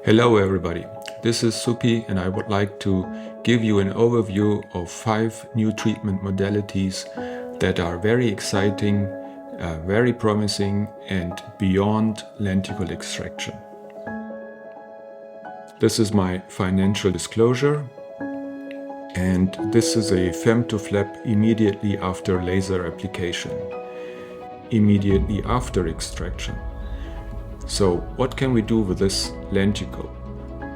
Hello everybody, this is Suphi and I would like to give you an overview of 5 new treatment modalities that are very exciting, very promising and beyond lenticule extraction. This is my financial disclosure and this is a femtoflap immediately after laser application, immediately after extraction. So what can we do with this lenticule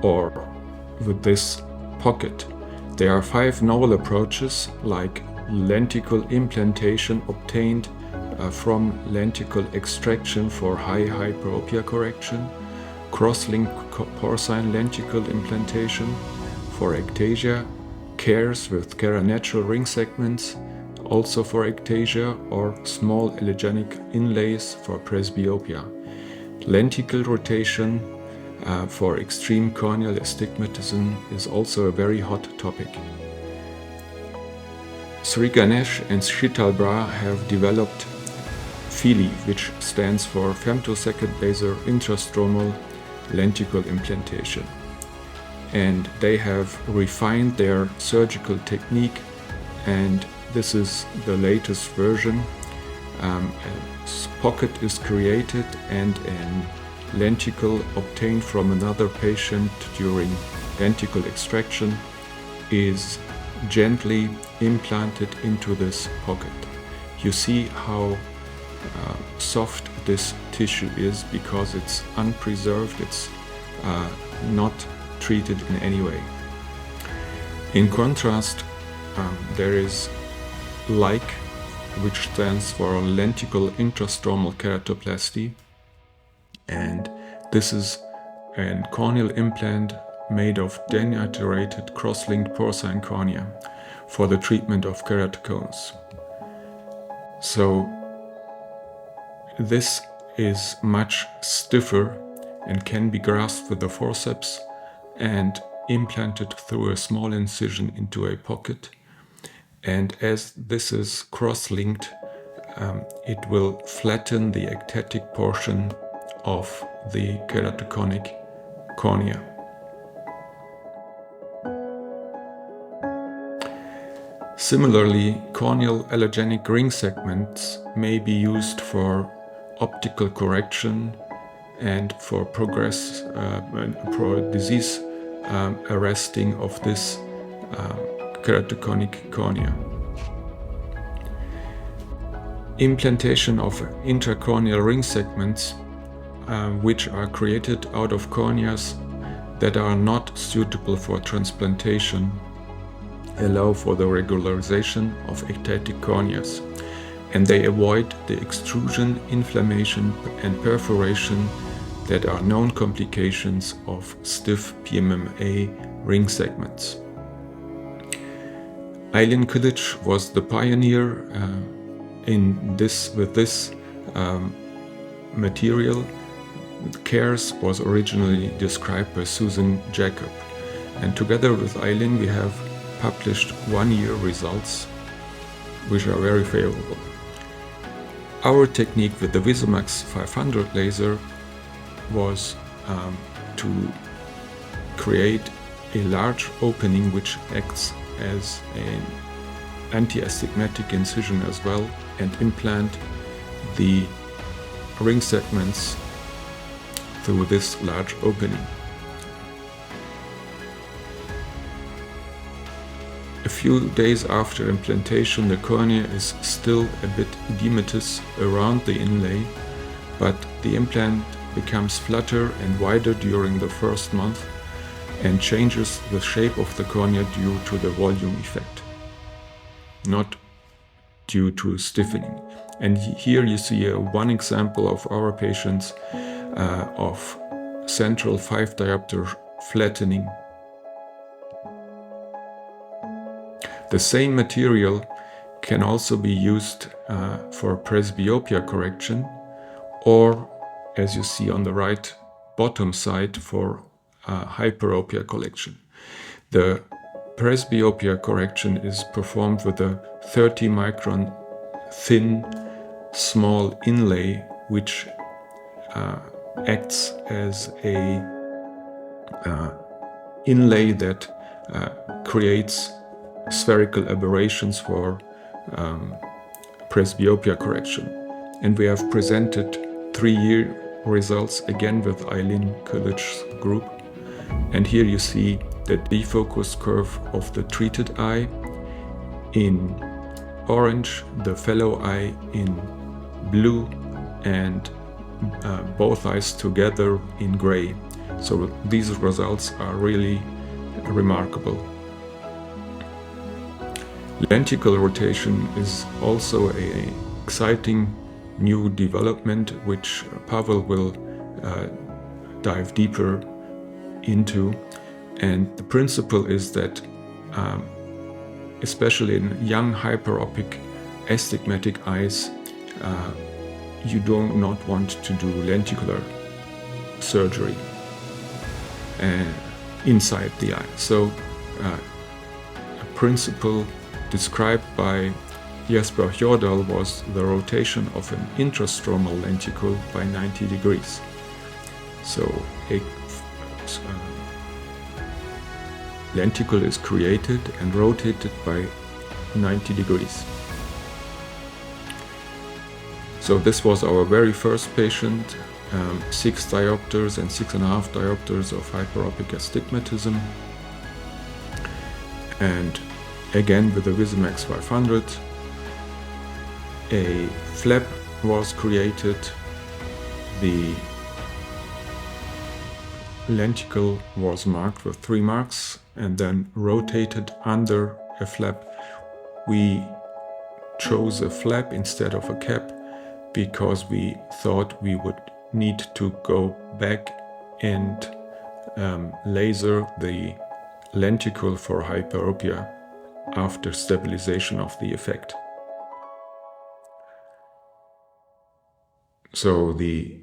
or with this pocket? There are 5 novel approaches like lenticule implantation obtained from lenticule extraction for high hyperopia correction, cross-link porcine lenticule implantation for ectasia, CARES with natural ring segments, also for ectasia, or small allogenic inlays for presbyopia. Lenticle rotation for extreme corneal astigmatism is also a very hot topic. Sri Ganesh and Shital Bra have developed FILI, which stands for femtosecond laser intrastromal lenticule implantation. And they have refined their surgical technique, and this is the latest version. A pocket is created and a lenticule obtained from another patient during lenticule extraction is gently implanted into this pocket. You see how soft this tissue is because it's unpreserved, it's not treated in any way. In contrast, there is LIKE, which stands for lenticle intrastromal keratoplasty, and this is a corneal implant made of denaturated cross-linked porcine cornea for the treatment of keratoconus. So this is much stiffer and can be grasped with the forceps and implanted through a small incision into a pocket. And as this is cross-linked, it will flatten the ectatic portion of the keratoconic cornea. Similarly, corneal allogenic ring segments may be used for optical correction and for disease arresting of this keratoconic cornea. Implantation of intracorneal ring segments, which are created out of corneas that are not suitable for transplantation, allow for the regularization of ectatic corneas, and they avoid the extrusion, inflammation and perforation that are known complications of stiff PMMA ring segments. Lenticule was the pioneer with this material. CARES was originally described by Susan Jacob, and together with Eileen we have published 1-year results which are very favorable. Our technique with the Visomax 500 laser was to create a large opening which acts as an anti-astigmatic incision as well, and implant the ring segments through this large opening. A few days after implantation, the cornea is still a bit edematous around the inlay, but the implant becomes flatter and wider during the first month and changes the shape of the cornea due to the volume effect, not due to stiffening. And here you see one example of our patients of central 5 diopter flattening. The same material can also be used for presbyopia correction, or as you see on the right bottom side, for hyperopia correction. The presbyopia correction is performed with a 30 micron thin small inlay which acts as a inlay that creates spherical aberrations for presbyopia correction. And we have presented 3-year results again with Eileen Kulich's group. And here you see the defocus curve of the treated eye in orange, the fellow eye in blue, and both eyes together in gray. So these results are really remarkable. Lenticle rotation is also an exciting new development which Pavel will dive deeper into. And the principle is that especially in young hyperopic astigmatic eyes, you do not want to do lenticular surgery inside the eye. So a principle described by Jesper Hjordal was the rotation of an intrastromal lenticule by 90 degrees. So a lenticule is created and rotated by 90 degrees. So this was our very first patient, 6 diopters and 6.5 diopters of hyperopic astigmatism. And again with the Visimax 500, a flap was created. The lenticle was marked with 3 marks and then rotated under a flap. We chose a flap instead of a cap because we thought we would need to go back and laser the lenticule for hyperopia after stabilization of the effect. So the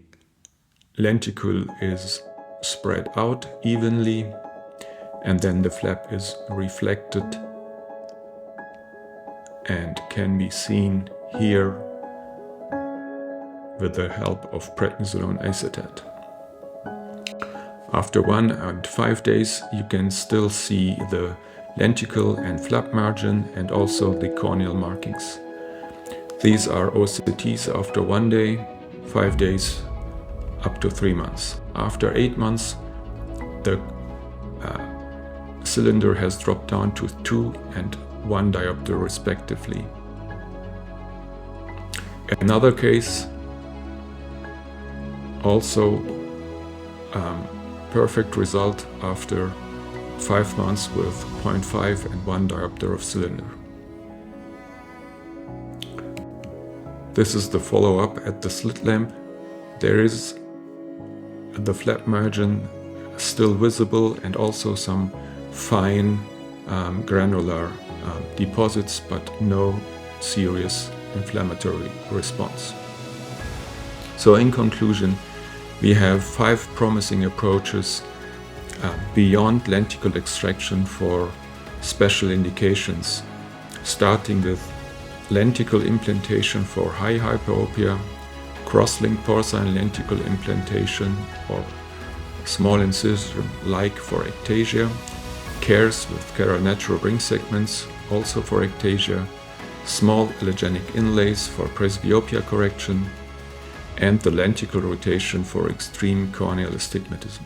lenticule is spread out evenly, and then the flap is reflected and can be seen here with the help of prednisolone acetate. After 1 and 5 days, you can still see the lenticle and flap margin and also the corneal markings. These are OCTs after 1 day, 5 days, up to 3 months. After 8 months, the cylinder has dropped down to 2 and 1 diopter respectively. Another case, also perfect result after 5 months with 0.5 and 1 diopter of cylinder. This is the follow-up at the slit lamp. There is the flap margin still visible and also some fine granular deposits, but no serious inflammatory response. So in conclusion, we have 5 promising approaches beyond lenticle extraction for special indications, starting with lenticle implantation for high hyperopia, cross-link porcine lenticle implantation or small incision like for ectasia, CARES with cheronatural ring segments also for ectasia, small allogenic inlays for presbyopia correction, and the lenticle rotation for extreme corneal astigmatism.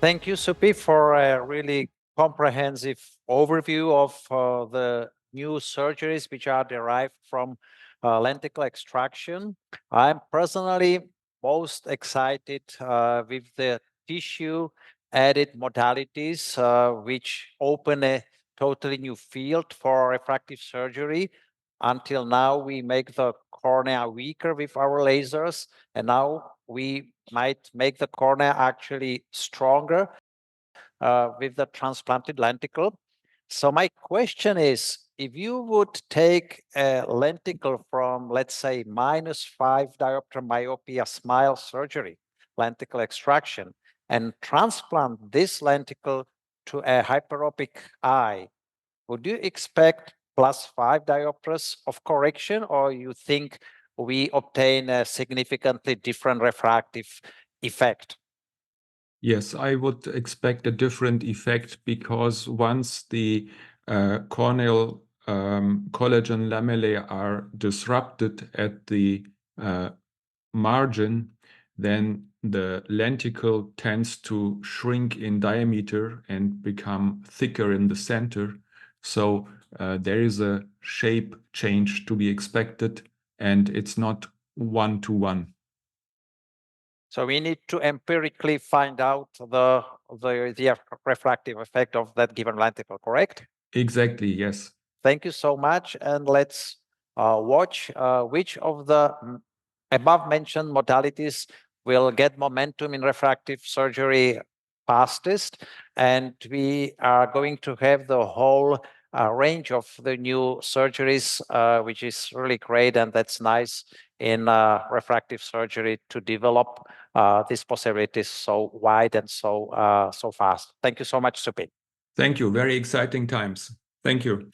Thank you, Suphi, for a really comprehensive overview of the new surgeries which are derived from lenticle extraction. I'm personally most excited with the tissue added modalities which open a totally new field for refractive surgery. Until now, we make the cornea weaker with our lasers, and now we might make the cornea actually stronger with the transplanted lenticle. So my question is, if you would take a lenticle from, let's say, -5 diopter myopia SMILE surgery, lenticle extraction, and transplant this lenticle to a hyperopic eye, would you expect +5 diopters of correction, or you think we obtain a significantly different refractive effect? Yes, I would expect a different effect because once the corneal collagen lamellae are disrupted at the margin, then the lenticle tends to shrink in diameter and become thicker in the center. So there is a shape change to be expected, and it's not one-to-one. So we need to empirically find out the refractive effect of that given lenticle, correct? Exactly, yes. Thank you so much. And let's watch which of the above mentioned modalities will get momentum in refractive surgery fastest. And we are going to have the whole range of the new surgeries, which is really great. And that's nice in refractive surgery to develop these possibilities so wide and so fast. Thank you so much, Suphi. Thank you. Very exciting times. Thank you.